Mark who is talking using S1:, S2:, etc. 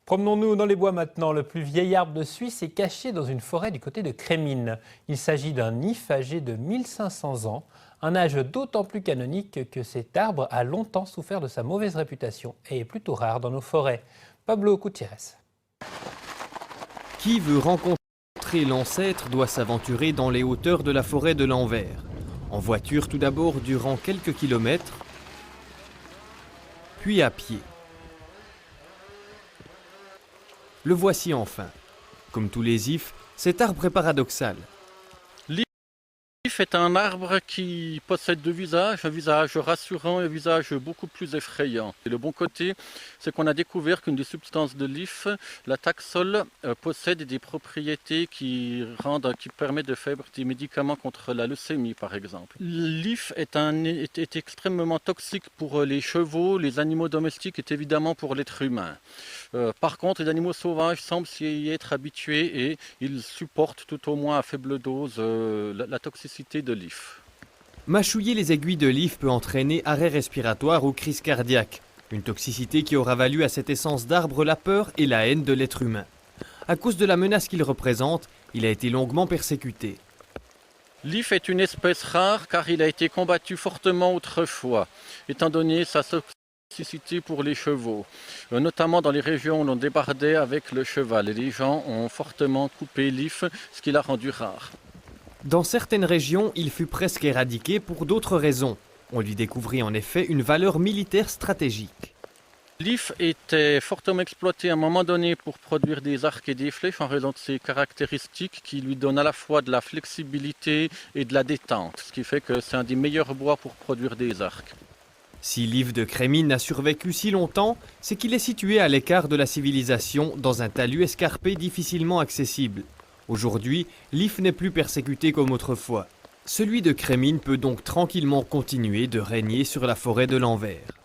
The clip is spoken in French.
S1: Promenons-nous dans les bois maintenant. Le plus vieil arbre de Suisse est caché dans une forêt du côté de Crémines. Il s'agit d'un if âgé de 1500 ans, un âge d'autant plus canonique que cet arbre a longtemps souffert de sa mauvaise réputation et est plutôt rare dans nos forêts. Pablo Gutiérrez.
S2: Qui veut rencontrer l'ancêtre doit s'aventurer dans les hauteurs de la forêt de l'Anvers. En voiture tout d'abord durant quelques kilomètres, puis à pied. Le voici enfin. Comme tous les ifs, cet arbre est paradoxal.
S3: L'if est un arbre qui possède deux visages, un visage rassurant et un visage beaucoup plus effrayant. Et le bon côté, c'est qu'on a découvert qu'une des substances de l'if, la taxol, possède des propriétés qui permettent de faire des médicaments contre la leucémie, par exemple. L'if est extrêmement toxique pour les chevaux, les animaux domestiques et évidemment pour l'être humain. Par contre, les animaux sauvages semblent s'y être habitués et ils supportent tout au moins à faible dose la toxicité de l'if.
S2: Mâchouiller les aiguilles de l'if peut entraîner arrêt respiratoire ou crise cardiaque. Une toxicité qui aura valu à cette essence d'arbre la peur et la haine de l'être humain. À cause de la menace qu'il représente, il a été longuement persécuté.
S3: L'if est une espèce rare car il a été combattu fortement autrefois, étant donné sa toxicité pour les chevaux, notamment dans les régions où l'on débardait avec le cheval. Et les gens ont fortement coupé l'if, ce qui l'a rendu rare.
S2: Dans certaines régions, il fut presque éradiqué pour d'autres raisons. On lui découvrit en effet une valeur militaire stratégique.
S3: L'if était fortement exploité à un moment donné pour produire des arcs et des flèches en raison de ses caractéristiques qui lui donnent à la fois de la flexibilité et de la détente, ce qui fait que c'est un des meilleurs bois pour produire des arcs.
S2: Si l'if de Crémines a survécu si longtemps, c'est qu'il est situé à l'écart de la civilisation, dans un talus escarpé difficilement accessible. Aujourd'hui, l'if n'est plus persécuté comme autrefois. Celui de Crémines peut donc tranquillement continuer de régner sur la forêt de l'Anvers.